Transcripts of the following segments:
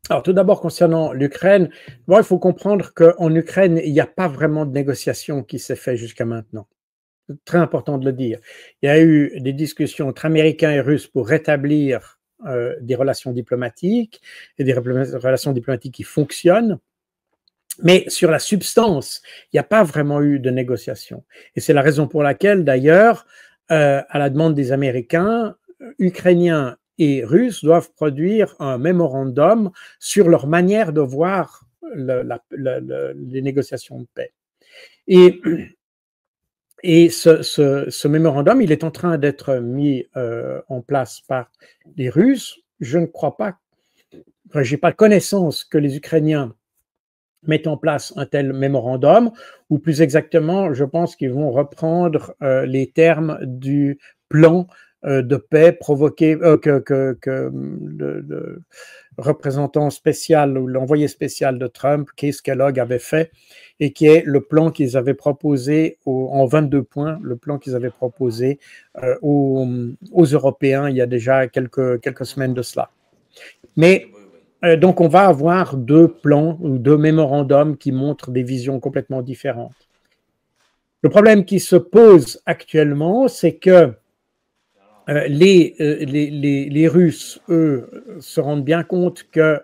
Alors, tout d'abord, concernant l'Ukraine, bon, il faut comprendre qu'en Ukraine, il n'y a pas vraiment de négociation qui s'est faite jusqu'à maintenant. C'est très important de le dire. Il y a eu des discussions entre Américains et Russes pour rétablir des relations diplomatiques et des relations diplomatiques qui fonctionnent. Mais sur la substance, il n'y a pas vraiment eu de négociation. Et c'est la raison pour laquelle, d'ailleurs, à la demande des Américains, Ukrainiens et Russes doivent produire un mémorandum sur leur manière de voir les négociations de paix. Et ce mémorandum, il est en train d'être mis en place par les Russes. Je ne crois pas, enfin, je n'ai pas connaissance que les Ukrainiens mettent en place un tel mémorandum, ou plus exactement, je pense qu'ils vont reprendre les termes du plan de paix provoqué que le représentant spécial ou l'envoyé spécial de Trump, Keith Kellogg, avait fait, et qui est le plan qu'ils avaient proposé en 22 points, le plan qu'ils avaient proposé aux Européens il y a déjà quelques semaines de cela. Mais donc, on va avoir deux plans ou deux mémorandums qui montrent des visions complètement différentes. Le problème qui se pose actuellement, c'est que les Russes, eux, se rendent bien compte que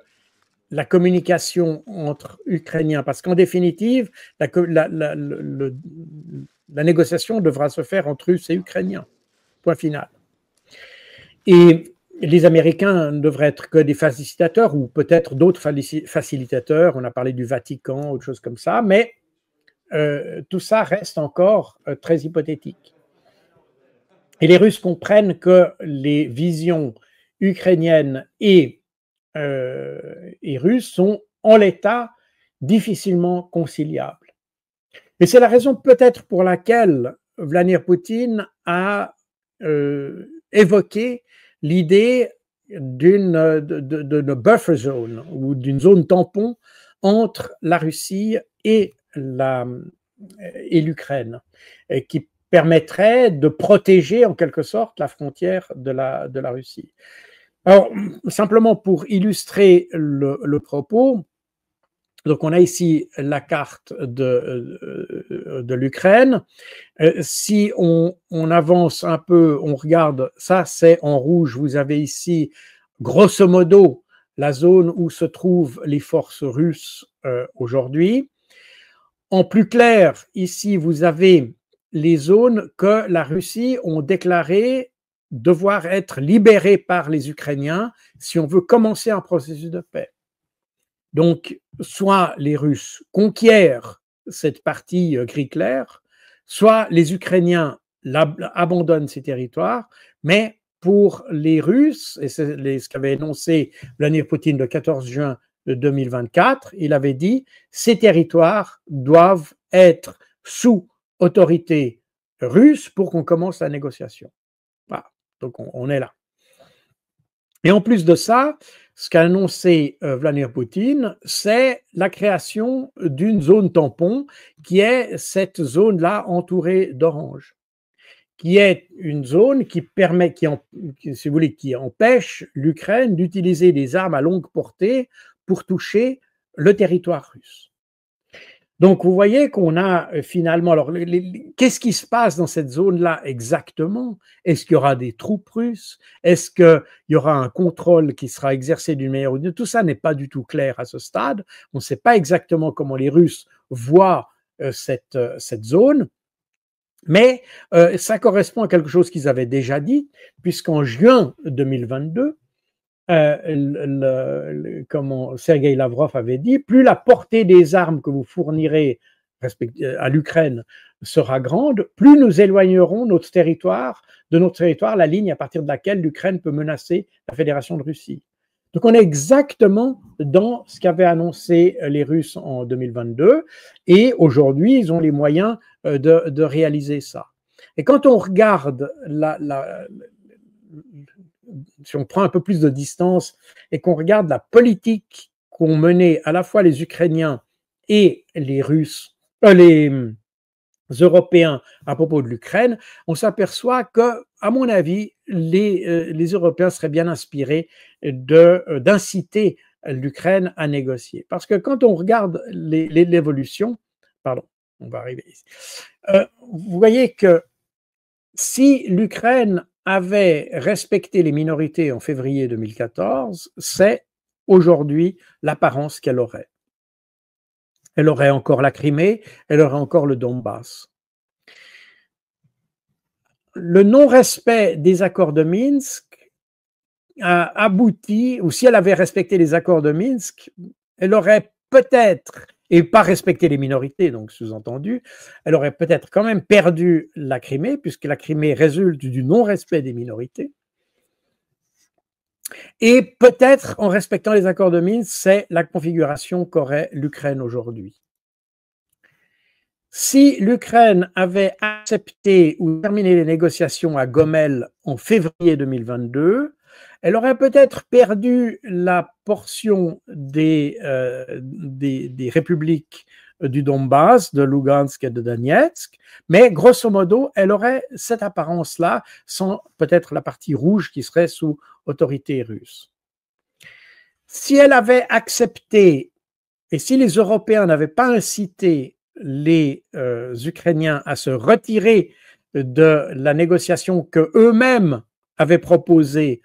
la communication entre Ukrainiens, parce qu'en définitive, la négociation devra se faire entre Russes et Ukrainiens, point final. Et les Américains ne devraient être que des facilitateurs ou peut-être d'autres facilitateurs. On a parlé du Vatican, autre chose comme ça, mais tout ça reste encore très hypothétique. Et les Russes comprennent que les visions ukrainiennes et russes sont en l'état difficilement conciliables. Et c'est la raison peut-être pour laquelle Vladimir Poutine a évoqué l'idée d'une buffer zone ou d'une zone tampon entre la Russie et l'Ukraine, qui permettrait de protéger en quelque sorte la frontière de la Russie. Alors, simplement pour illustrer le propos, donc on a ici la carte de l'Ukraine. Si on avance un peu, on regarde, ça c'est en rouge, vous avez ici grosso modo la zone où se trouvent les forces russes aujourd'hui. En plus clair, ici vous avez les zones que la Russie ont déclaré devoir être libérées par les Ukrainiens si on veut commencer un processus de paix. Donc, soit les Russes conquièrent cette partie gris clair, soit les Ukrainiens abandonnent ces territoires, mais pour les Russes, et c'est ce qu'avait énoncé Vladimir Poutine le 14 juin 2024, il avait dit ces territoires doivent être sous autorité russe pour qu'on commence la négociation. Voilà, donc on est là. Et en plus de ça, ce qu'a annoncé Vladimir Poutine, c'est la création d'une zone tampon qui est cette zone-là entourée d'orange, qui est une zone qui permet, si vous voulez, qui empêche l'Ukraine d'utiliser des armes à longue portée pour toucher le territoire russe. Donc, vous voyez qu'on a finalement… Alors, qu'est-ce qui se passe dans cette zone-là exactement? Est-ce qu'il y aura des troupes russes? Est-ce qu'il y aura un contrôle qui sera exercé d'une manière ou d'une autre? Tout ça n'est pas du tout clair à ce stade. On ne sait pas exactement comment les Russes voient cette zone. Mais ça correspond à quelque chose qu'ils avaient déjà dit, puisqu'en juin 2022, comme Sergueï Lavrov avait dit, plus la portée des armes que vous fournirez à l'Ukraine sera grande, plus nous éloignerons de notre territoire, la ligne à partir de laquelle l'Ukraine peut menacer la Fédération de Russie. Donc on est exactement dans ce qu'avaient annoncé les Russes en 2022, et aujourd'hui ils ont les moyens de réaliser ça. Et quand on regarde si on prend un peu plus de distance et qu'on regarde la politique qu'ont menée à la fois les Ukrainiens et les Russes, les Européens à propos de l'Ukraine, on s'aperçoit que, à mon avis, les Européens seraient bien inspirés d'inciter l'Ukraine à négocier. Parce que quand on regarde l'évolution, pardon, on va arriver ici, vous voyez que si l'Ukraine avait respecté les minorités en février 2014, c'est aujourd'hui l'apparence qu'elle aurait. Elle aurait encore la Crimée, elle aurait encore le Donbass. Le non-respect des accords de Minsk a abouti, ou si elle avait respecté les accords de Minsk, elle aurait peut-être, et pas respecté les minorités, donc sous-entendu, elle aurait peut-être quand même perdu la Crimée, puisque la Crimée résulte du non-respect des minorités. Et peut-être, en respectant les accords de Minsk, c'est la configuration qu'aurait l'Ukraine aujourd'hui. Si l'Ukraine avait accepté ou terminé les négociations à Gomel en février 2022, elle aurait peut-être perdu la portion des républiques du Donbass, de Lugansk et de Donetsk, mais grosso modo, elle aurait cette apparence-là, sans peut-être la partie rouge qui serait sous autorité russe. Si elle avait accepté, et si les Européens n'avaient pas incité les Ukrainiens à se retirer de la négociation que eux-mêmes avaient proposée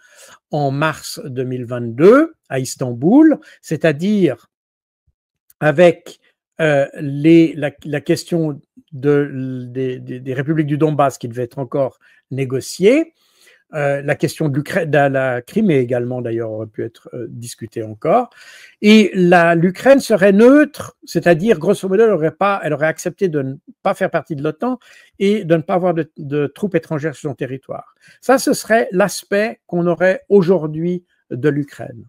en mars 2022 à Istanbul, c'est-à-dire avec la question des républiques du Donbass qui devait être encore négociée, la question de la Crimée également, d'ailleurs, aurait pu être discutée encore. Et l'Ukraine serait neutre, c'est-à-dire, grosso modo, elle aurait accepté de ne pas faire partie de l'OTAN et de ne pas avoir de troupes étrangères sur son territoire. Ça, ce serait l'aspect qu'on aurait aujourd'hui de l'Ukraine.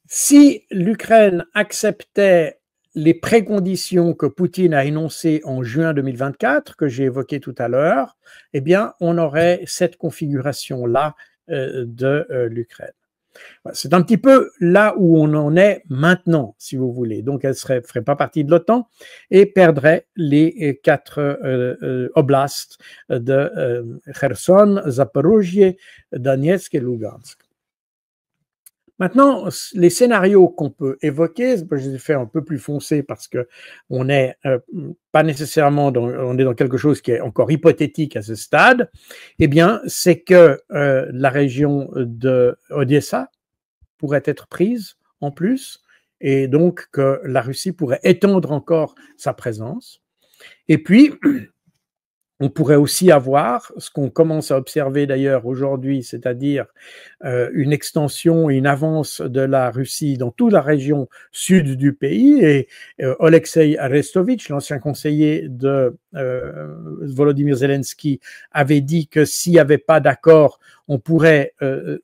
Si l'Ukraine acceptait les préconditions que Poutine a énoncées en juin 2024, que j'ai évoquées tout à l'heure, eh bien, on aurait cette configuration-là de l'Ukraine. C'est un petit peu là où on en est maintenant, si vous voulez. Donc, elle ne ferait pas partie de l'OTAN et perdrait les 4 oblasts de Kherson, Zaporozhye, Donetsk et Lugansk. Maintenant, les scénarios qu'on peut évoquer, je les ai fait un peu plus foncés parce que on n'est pas nécessairement on est dans quelque chose qui est encore hypothétique à ce stade. Eh bien, c'est que la région de Odessa pourrait être prise en plus, et donc que la Russie pourrait étendre encore sa présence. Et puis, on pourrait aussi avoir ce qu'on commence à observer d'ailleurs aujourd'hui, c'est-à-dire une extension et une avance de la Russie dans toute la région sud du pays. Et Oleksiy Arestovitch, l'ancien conseiller de Volodymyr Zelensky, avait dit que s'il n'y avait pas d'accord, on pourrait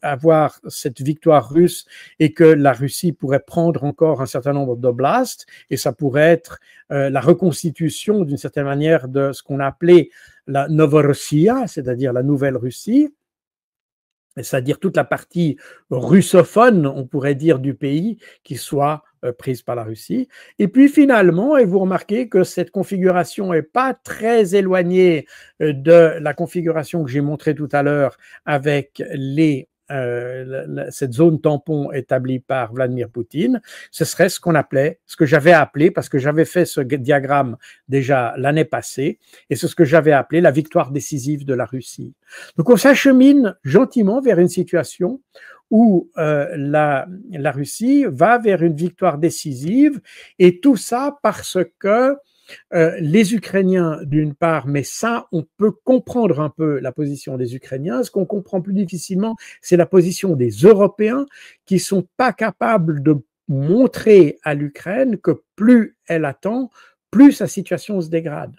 avoir cette victoire russe et que la Russie pourrait prendre encore un certain nombre d'oblasts, et ça pourrait être la reconstitution d'une certaine manière de ce qu'on appelait la Novorossia, c'est-à-dire la Nouvelle Russie, c'est-à-dire toute la partie russophone, on pourrait dire, du pays qui soit prise par la Russie. Et puis finalement, et vous remarquez que cette configuration n'est pas très éloignée de la configuration que j'ai montrée tout à l'heure avec cette zone tampon établie par Vladimir Poutine. Ce serait ce qu'on appelait, ce que j'avais appelé, parce que j'avais fait ce diagramme déjà l'année passée, et c'est ce que j'avais appelé la victoire décisive de la Russie. Donc on s'achemine gentiment vers une situation où la Russie va vers une victoire décisive, et tout ça parce que les Ukrainiens d'une part, mais ça, on peut comprendre un peu la position des Ukrainiens. Ce qu'on comprend plus difficilement, c'est la position des Européens qui sont pas capables de montrer à l'Ukraine que plus elle attend, plus sa situation se dégrade.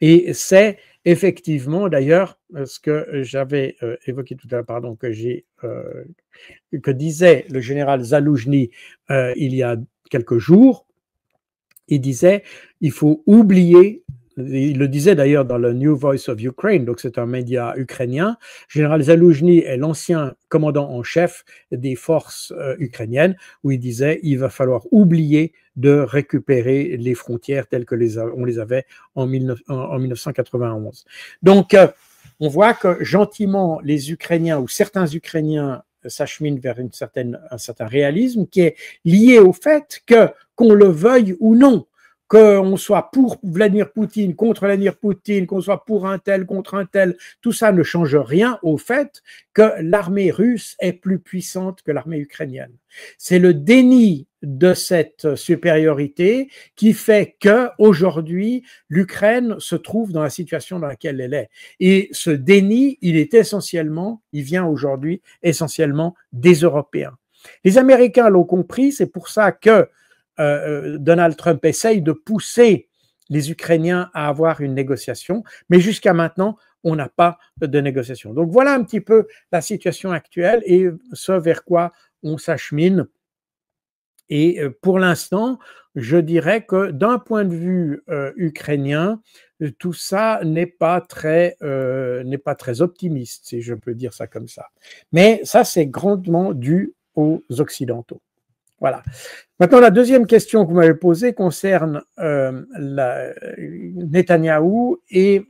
Et c'est effectivement, d'ailleurs, ce que j'avais évoqué tout à l'heure, pardon, que disait le général Zaloujny il y a quelques jours. Il disait, il faut oublier, il le disait d'ailleurs dans le New Voice of Ukraine, donc c'est un média ukrainien. Général Zaloujny est l'ancien commandant en chef des forces ukrainiennes, où il disait, il va falloir oublier de récupérer les frontières telles que on les avait en 1991. Donc, on voit que gentiment, les Ukrainiens ou certains Ukrainiens s'achemine vers un certain réalisme qui est lié au fait que, qu'on le veuille ou non, qu'on soit pour Vladimir Poutine, contre Vladimir Poutine, qu'on soit pour un tel, contre un tel, tout ça ne change rien au fait que l'armée russe est plus puissante que l'armée ukrainienne. C'est le déni de cette supériorité qui fait que aujourd'hui l'Ukraine se trouve dans la situation dans laquelle elle est. Et ce déni, il vient aujourd'hui essentiellement des Européens. Les Américains l'ont compris, c'est pour ça que Donald Trump essaye de pousser les Ukrainiens à avoir une négociation, mais jusqu'à maintenant, on n'a pas de négociation. Donc voilà un petit peu la situation actuelle et ce vers quoi on s'achemine. Et pour l'instant, je dirais que d'un point de vue ukrainien, tout ça n'est pas très optimiste, si je peux dire ça comme ça. Mais ça, c'est grandement dû aux Occidentaux. Voilà. Maintenant, la deuxième question que vous m'avez posée concerne Netanyahou et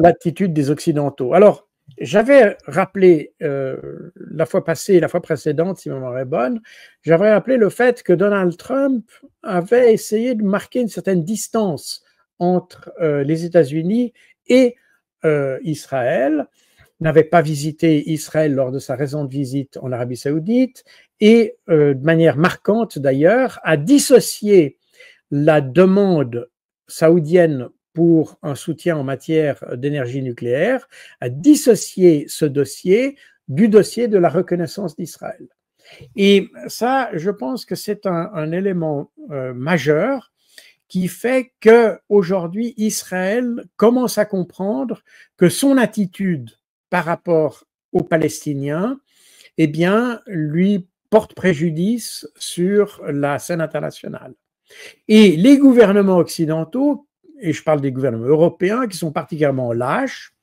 l'attitude des Occidentaux. Alors, j'avais rappelé la fois passée, la fois précédente, si ma mémoire est bonne, j'avais rappelé le fait que Donald Trump avait essayé de marquer une certaine distance entre les États-Unis et Israël, n'avait pas visité Israël lors de sa récente visite en Arabie Saoudite et, de manière marquante d'ailleurs, a dissocié la demande saoudienne pour un soutien en matière d'énergie nucléaire, a dissocié ce dossier du dossier de la reconnaissance d'Israël. Et ça, je pense que c'est un élément majeur qui fait qu'aujourd'hui, Israël commence à comprendre que son attitude par rapport aux Palestiniens, eh bien, lui porte préjudice sur la scène internationale. Et les gouvernements occidentaux, et je parle des gouvernements européens, qui sont particulièrement lâches,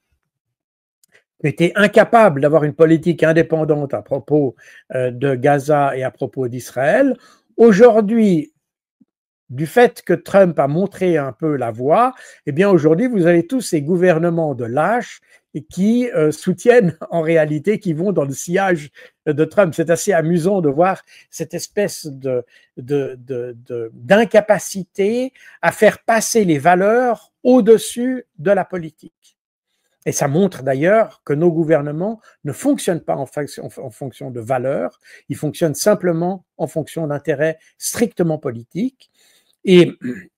étaient incapables d'avoir une politique indépendante à propos de Gaza et à propos d'Israël, aujourd'hui, du fait que Trump a montré un peu la voie, eh bien aujourd'hui, vous avez tous ces gouvernements de lâches qui soutiennent en réalité, qui vont dans le sillage de Trump. C'est assez amusant de voir cette espèce d'incapacité à faire passer les valeurs au-dessus de la politique. Et ça montre d'ailleurs que nos gouvernements ne fonctionnent pas en fonction de valeurs, ils fonctionnent simplement en fonction d'intérêts strictement politiques. Et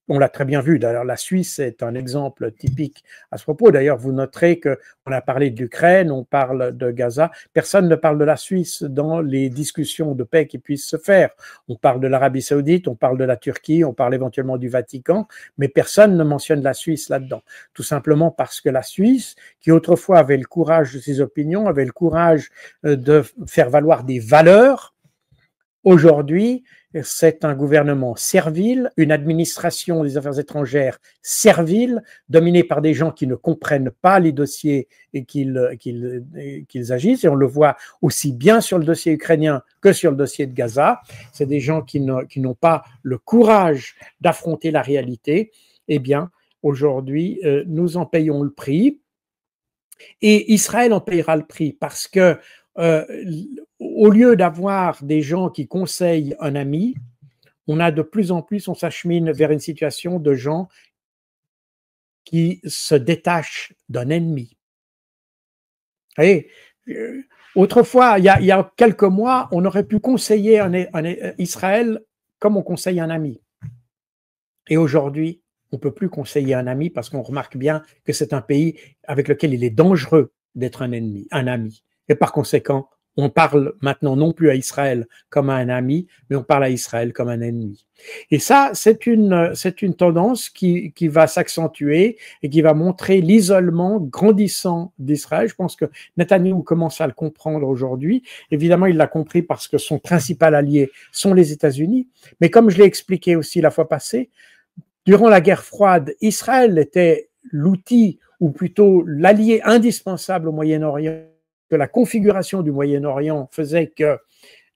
on l'a très bien vu, d'ailleurs la Suisse est un exemple typique à ce propos. D'ailleurs, vous noterez qu'on a parlé de l'Ukraine, on parle de Gaza, personne ne parle de la Suisse dans les discussions de paix qui puissent se faire. On parle de l'Arabie Saoudite, on parle de la Turquie, on parle éventuellement du Vatican, mais personne ne mentionne la Suisse là-dedans. Tout simplement parce que la Suisse, qui autrefois avait le courage de ses opinions, avait le courage de faire valoir des valeurs, aujourd'hui, c'est un gouvernement servile, une administration des affaires étrangères servile, dominée par des gens qui ne comprennent pas les dossiers et qu'ils agissent. Et on le voit aussi bien sur le dossier ukrainien que sur le dossier de Gaza. C'est des gens qui n'ont pas le courage d'affronter la réalité. Eh bien, aujourd'hui, nous en payons le prix. Et Israël en payera le prix parce que au lieu d'avoir des gens qui conseillent un ami, on a de plus en plus, on s'achemine vers une situation de gens qui se détachent d'un ennemi. Vous voyez, autrefois, il y a quelques mois, on aurait pu conseiller Israël comme on conseille un ami. Et aujourd'hui, on ne peut plus conseiller un ami parce qu'on remarque bien que c'est un pays avec lequel il est dangereux d'être un ennemi, un ami. Et par conséquent, on parle maintenant non plus à Israël comme à un ami, mais on parle à Israël comme un ennemi. Et ça, c'est une tendance qui va s'accentuer et qui va montrer l'isolement grandissant d'Israël. Je pense que Netanyahou commence à le comprendre aujourd'hui. Évidemment, il l'a compris parce que son principal allié sont les États-Unis. Mais comme je l'ai expliqué aussi la fois passée, durant la guerre froide, Israël était l'outil, ou plutôt l'allié indispensable au Moyen-Orient, que la configuration du Moyen-Orient faisait que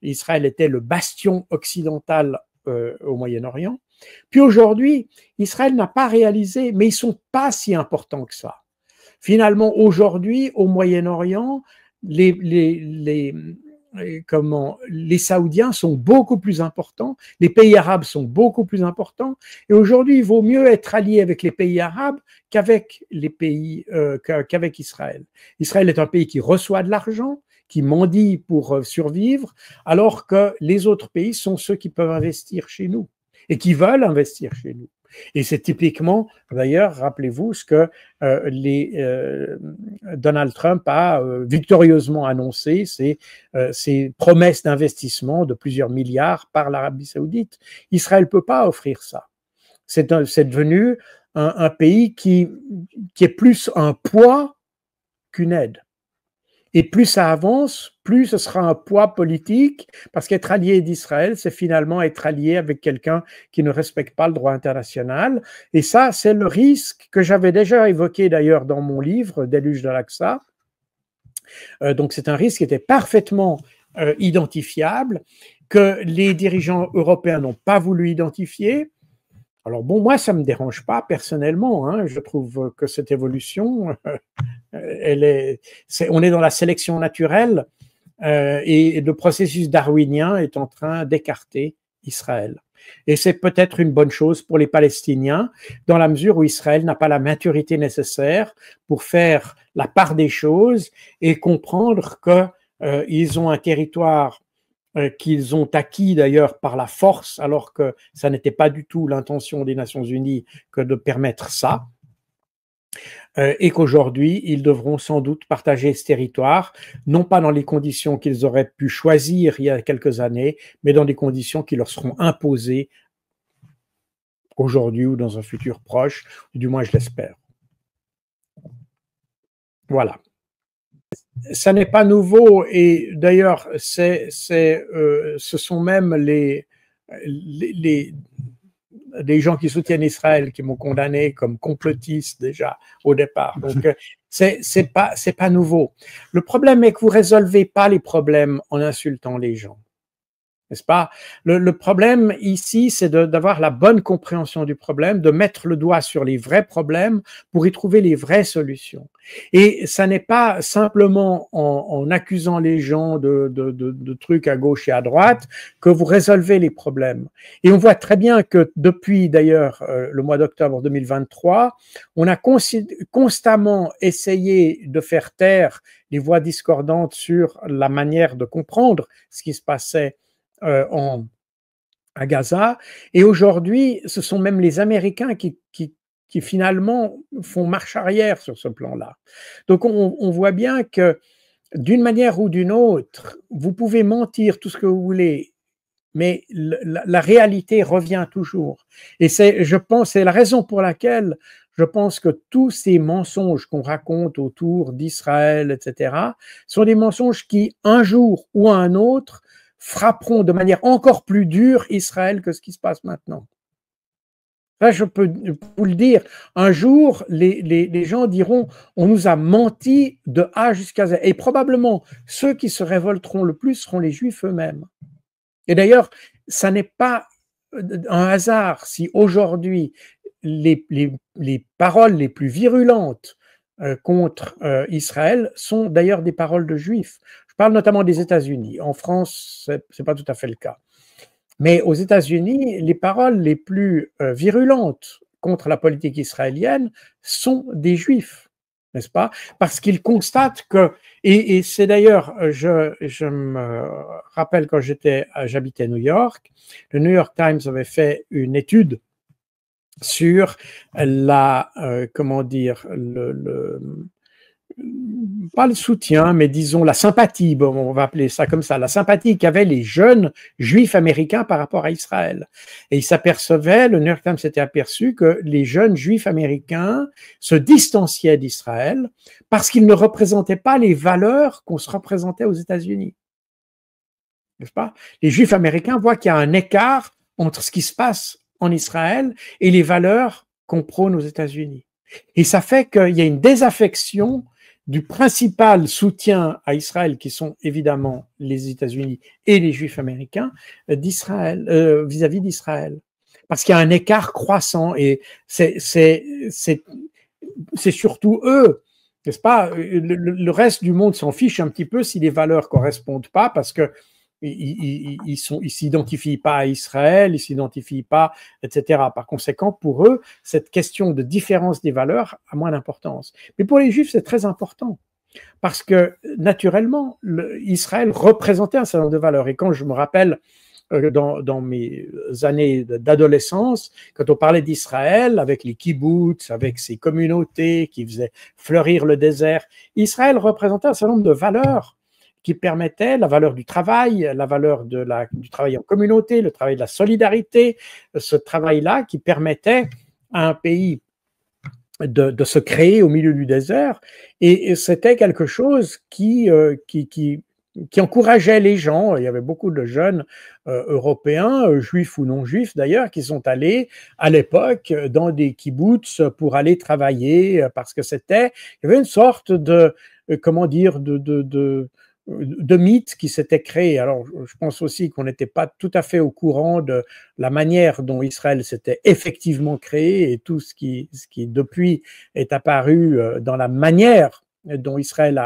Israël était le bastion occidental au Moyen-Orient. Puis aujourd'hui, Israël n'a pas réalisé, mais ils ne sont pas si importants que ça. Finalement, aujourd'hui, au Moyen-Orient, les Saoudiens sont beaucoup plus importants, les pays arabes sont beaucoup plus importants, et aujourd'hui, il vaut mieux être allié avec les pays arabes qu'avec qu'avec Israël. Israël est un pays qui reçoit de l'argent, qui mendie pour survivre, alors que les autres pays sont ceux qui peuvent investir chez nous et qui veulent investir chez nous. Et c'est typiquement, d'ailleurs, rappelez-vous ce que Donald Trump a victorieusement annoncé, ces promesses d'investissement de plusieurs milliards par l'Arabie Saoudite. Israël ne peut pas offrir ça. C'est devenu un pays qui est plus un poids qu'une aide. Et plus ça avance, plus ce sera un poids politique, parce qu'être allié d'Israël, c'est finalement être allié avec quelqu'un qui ne respecte pas le droit international. Et ça, c'est le risque que j'avais déjà évoqué d'ailleurs dans mon livre, Déluge de l'Aqsa. Donc c'est un risque qui était parfaitement identifiable, que les dirigeants européens n'ont pas voulu identifier. Alors bon, moi, ça ne me dérange pas personnellement. Hein. Je trouve que cette évolution, on est dans la sélection naturelle et le processus darwinien est en train d'écarter Israël. Et c'est peut-être une bonne chose pour les Palestiniens, dans la mesure où Israël n'a pas la maturité nécessaire pour faire la part des choses et comprendre qu'ils ont un territoire qu'ils ont acquis d'ailleurs par la force, alors que ça n'était pas du tout l'intention des Nations Unies que de permettre ça, et qu'aujourd'hui, ils devront sans doute partager ce territoire, non pas dans les conditions qu'ils auraient pu choisir il y a quelques années, mais dans des conditions qui leur seront imposées aujourd'hui ou dans un futur proche, du moins je l'espère. Voilà. Ça n'est pas nouveau, et d'ailleurs, ce sont même les gens qui soutiennent Israël qui m'ont condamné comme complotiste déjà au départ. Donc, c'est pas nouveau. Le problème est que vous résolvez pas les problèmes en insultant les gens. N'est-ce pas? Le problème ici, c'est d'avoir la bonne compréhension du problème, de mettre le doigt sur les vrais problèmes pour y trouver les vraies solutions. Et ça n'est pas simplement en accusant les gens de trucs à gauche et à droite que vous résolvez les problèmes. Et on voit très bien que depuis d'ailleurs le mois d'octobre 2023, on a constamment essayé de faire taire les voix discordantes sur la manière de comprendre ce qui se passait à Gaza, et aujourd'hui, ce sont même les Américains qui finalement font marche arrière sur ce plan-là. Donc on voit bien que d'une manière ou d'une autre, vous pouvez mentir tout ce que vous voulez, mais la réalité revient toujours. Et je pense, c'est la raison pour laquelle je pense que tous ces mensonges qu'on raconte autour d'Israël, etc., sont des mensonges qui, un jour ou un autre, frapperont de manière encore plus dure Israël que ce qui se passe maintenant. Ça, je peux vous le dire. Un jour, les gens diront, on nous a menti de A jusqu'à Z. Et probablement, ceux qui se révolteront le plus seront les Juifs eux-mêmes. Et d'ailleurs, ça n'est pas un hasard si aujourd'hui, les paroles les plus virulentes contre Israël sont d'ailleurs des paroles de Juifs. Je parle notamment des États-Unis. En France, c'est pas tout à fait le cas. Mais aux États-Unis, les paroles les plus virulentes contre la politique israélienne sont des Juifs, n'est-ce pas? Parce qu'ils constatent que, et c'est d'ailleurs, je me rappelle quand j'habitais New York, le New York Times avait fait une étude sur pas le soutien, mais disons la sympathie, bon, on va appeler ça comme ça, la sympathie qu'avaient les jeunes juifs américains par rapport à Israël. Et le New York Times s'était aperçu que les jeunes juifs américains se distanciaient d'Israël parce qu'ils ne représentaient pas les valeurs qu'on se représentait aux États-Unis. N'est-ce pas? Les juifs américains voient qu'il y a un écart entre ce qui se passe en Israël et les valeurs qu'on prône aux États-Unis. Et ça fait qu'il y a une désaffection du principal soutien à Israël, qui sont évidemment les États-Unis et les Juifs américains, d'Israël, vis-à-vis d'Israël. Parce qu'il y a un écart croissant, et c'est surtout eux N'est-ce pas? Le reste du monde s'en fiche un petit peu si les valeurs correspondent pas, parce que ils s'identifient pas à Israël, ils s'identifient pas, etc. Par conséquent, pour eux, cette question de différence des valeurs a moins d'importance. Mais pour les Juifs, c'est très important. Parce que, naturellement, Israël représentait un certain nombre de valeurs. Et quand je me rappelle, dans mes années d'adolescence, quand on parlait d'Israël, avec les kibbutz, avec ces communautés qui faisaient fleurir le désert, Israël représentait un certain nombre de valeurs qui permettaient la valeur du travail, la valeur du travail en communauté, le travail de la solidarité, ce travail-là qui permettait à un pays de se créer au milieu du désert, et c'était quelque chose qui encourageait les gens. Il y avait beaucoup de jeunes européens, juifs ou non juifs d'ailleurs, qui sont allés à l'époque dans des kibbutz pour aller travailler, parce que il y avait une sorte de, comment dire, de mythe qui s'était créé. Alors, je pense aussi qu'on n'était pas tout à fait au courant de la manière dont Israël s'était effectivement créé, et tout ce qui depuis est apparu dans la manière dont Israël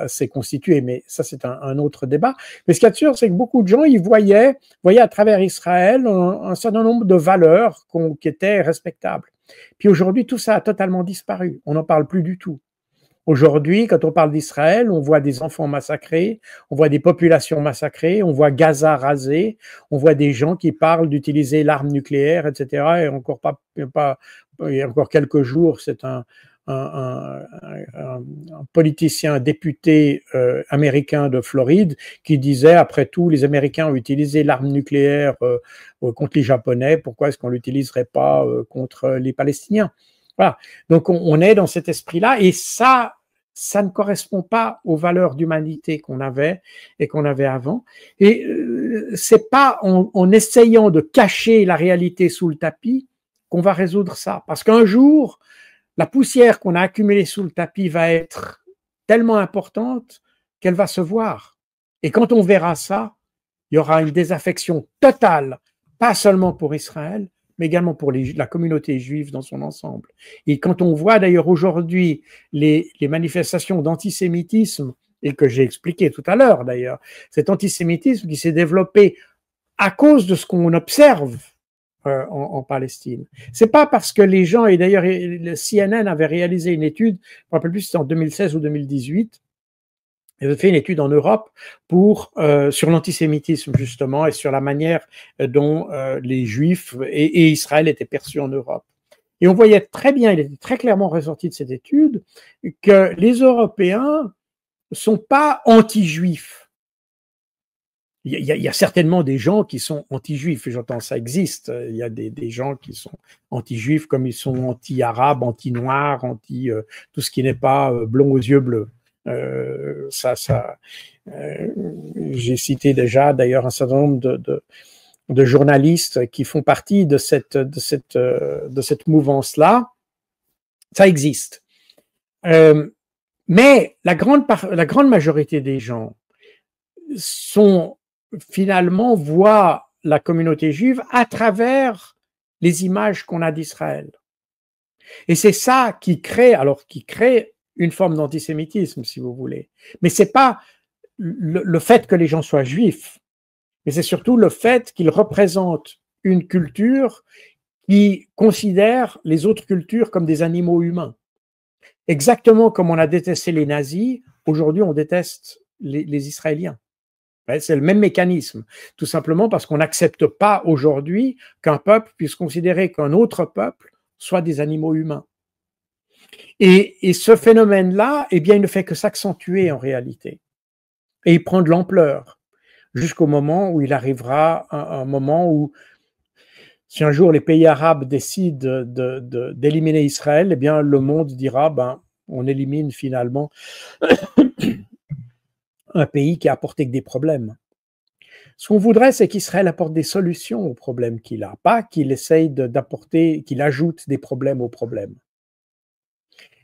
s'est constitué, mais ça c'est un autre débat. Mais ce qu'il y a de sûr, c'est que beaucoup de gens ils voyaient à travers Israël un certain nombre de valeurs qui étaient respectables. Puis aujourd'hui, tout ça a totalement disparu. On n'en parle plus du tout. Aujourd'hui, quand on parle d'Israël, on voit des enfants massacrés, on voit des populations massacrées, on voit Gaza rasé, on voit des gens qui parlent d'utiliser l'arme nucléaire, etc. Et encore il y a encore quelques jours, c'est un politicien, un député américain de Floride qui disait, après tout, les Américains ont utilisé l'arme nucléaire contre les Japonais, pourquoi est-ce qu'on ne l'utiliserait pas contre les Palestiniens? Voilà. Donc, on est dans cet esprit-là, et ça ne correspond pas aux valeurs d'humanité qu'on avait et qu'on avait avant. Et c'est pas en essayant de cacher la réalité sous le tapis qu'on va résoudre ça. Parce qu'un jour, la poussière qu'on a accumulée sous le tapis va être tellement importante qu'elle va se voir. Et quand on verra ça, il y aura une désaffection totale, pas seulement pour Israël, mais également pour la communauté juive dans son ensemble. Et quand on voit d'ailleurs aujourd'hui les manifestations d'antisémitisme, et que j'ai expliqué tout à l'heure d'ailleurs, cet antisémitisme qui s'est développé à cause de ce qu'on observe en Palestine. C'est pas parce que les gens, et d'ailleurs le CNN avait réalisé une étude, je ne me rappelle plus si c'était en 2016 ou 2018, il avait fait une étude en Europe sur l'antisémitisme justement, et sur la manière dont les Juifs et Israël étaient perçus en Europe. Et on voyait très bien, il était très clairement ressorti de cette étude, que les Européens ne sont pas anti-juifs. Il y a certainement des gens qui sont anti-juifs, j'entends, ça existe. Il y a des gens qui sont anti-juifs comme ils sont anti-arabes, anti-noirs, tout ce qui n'est pas blond aux yeux bleus. J'ai cité déjà d'ailleurs un certain nombre de journalistes qui font partie de cette mouvance-là. Ça existe. Mais la grande majorité des gens voient la communauté juive à travers les images qu'on a d'Israël. Et c'est ça qui crée une forme d'antisémitisme, si vous voulez. Mais c'est pas le fait que les gens soient juifs, mais c'est surtout le fait qu'ils représentent une culture qui considère les autres cultures comme des animaux humains. Exactement comme on a détesté les nazis, aujourd'hui on déteste les Israéliens. C'est le même mécanisme, tout simplement parce qu'on n'accepte pas aujourd'hui qu'un peuple puisse considérer qu'un autre peuple soit des animaux humains. Et ce phénomène-là, eh bien, il ne fait que s'accentuer en réalité. Et il prend de l'ampleur jusqu'au moment où il arrivera un moment où, si un jour les pays arabes décident d'éliminer Israël, eh bien, le monde dira, on élimine finalement un pays qui a apporté que des problèmes. Ce qu'on voudrait, c'est qu'Israël apporte des solutions aux problèmes qu'il a, pas qu'il essaye qu'il ajoute des problèmes aux problèmes.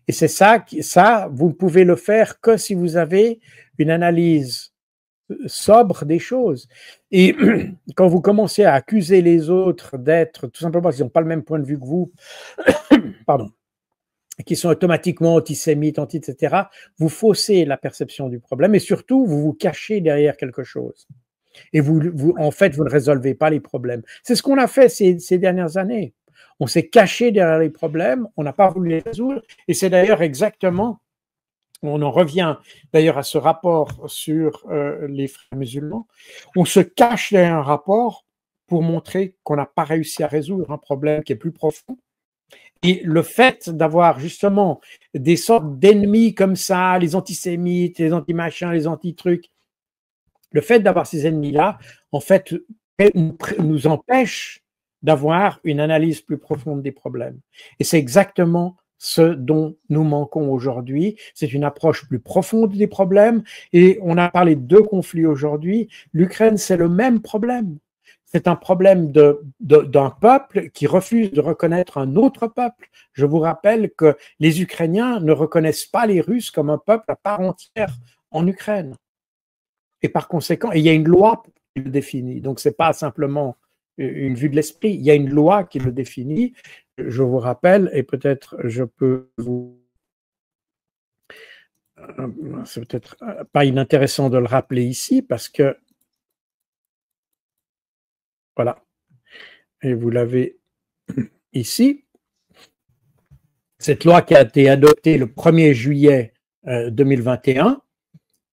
Et c'est ça, vous ne pouvez le faire que si vous avez une analyse sobre des choses. Et quand vous commencez à accuser les autres d'être, tout simplement parce qu'ils n'ont pas le même point de vue que vous, pardon, qui sont automatiquement antisémites, etc., vous faussez la perception du problème et surtout, vous vous cachez derrière quelque chose. Et en fait, vous ne résolvez pas les problèmes. C'est ce qu'on a fait ces dernières années. On s'est caché derrière les problèmes, on n'a pas voulu les résoudre, et c'est d'ailleurs exactement, on en revient d'ailleurs à ce rapport sur les frères musulmans, on se cache derrière un rapport pour montrer qu'on n'a pas réussi à résoudre un problème qui est plus profond. Et le fait d'avoir justement des sortes d'ennemis comme ça, les antisémites, les anti-machins, les anti-trucs, le fait d'avoir ces ennemis-là, en fait, nous empêche d'avoir une analyse plus profonde des problèmes. Et c'est exactement ce dont nous manquons aujourd'hui. C'est une approche plus profonde des problèmes. Et on a parlé de deux conflits aujourd'hui. L'Ukraine, c'est le même problème. C'est un problème d'un peuple qui refuse de reconnaître un autre peuple. Je vous rappelle que les Ukrainiens ne reconnaissent pas les Russes comme un peuple à part entière en Ukraine. Et par conséquent, il y a une loi qui le définit. Donc, ce n'est pas simplement une vue de l'esprit, il y a une loi qui le définit. Je vous rappelle, et peut-être je peux vous... C'est peut-être pas inintéressant de le rappeler ici, parce que... Voilà. Et vous l'avez ici. Cette loi qui a été adoptée le 1er juillet 2021,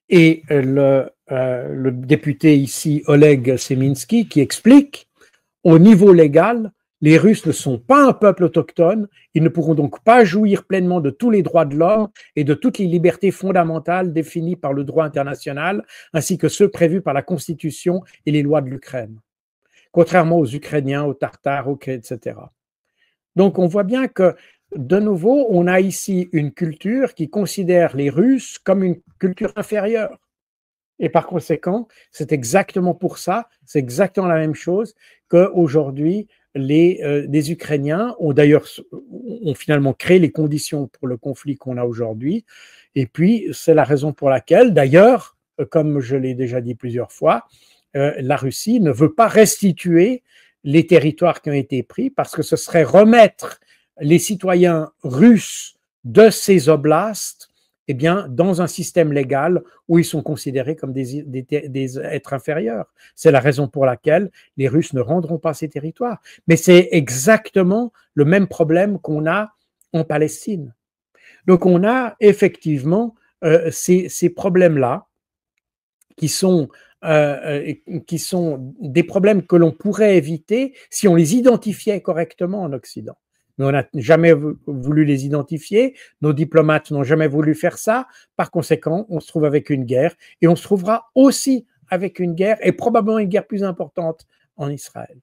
et le député ici, Oleg Seminski, qui explique, au niveau légal, les Russes ne sont pas un peuple autochtone, ils ne pourront donc pas jouir pleinement de tous les droits de l'homme et de toutes les libertés fondamentales définies par le droit international, ainsi que ceux prévus par la Constitution et les lois de l'Ukraine, contrairement aux Ukrainiens, aux Tartares, etc. Donc on voit bien que, de nouveau, on a ici une culture qui considère les Russes comme une culture inférieure. Et par conséquent, c'est exactement pour ça, c'est exactement la même chose qu'aujourd'hui, les Ukrainiens ont finalement créé les conditions pour le conflit qu'on a aujourd'hui. Et puis, c'est la raison pour laquelle, d'ailleurs, comme je l'ai déjà dit plusieurs fois, la Russie ne veut pas restituer les territoires qui ont été pris parce que ce serait remettre les citoyens russes de ces oblasts dans un système légal où ils sont considérés comme des êtres inférieurs. C'est la raison pour laquelle les Russes ne rendront pas ces territoires. Mais c'est exactement le même problème qu'on a en Palestine. Donc on a effectivement ces problèmes-là qui sont des problèmes que l'on pourrait éviter si on les identifiait correctement en Occident. Mais on n'a jamais voulu les identifier, nos diplomates n'ont jamais voulu faire ça, par conséquent, on se trouve avec une guerre, et on se trouvera aussi avec une guerre, et probablement une guerre plus importante en Israël.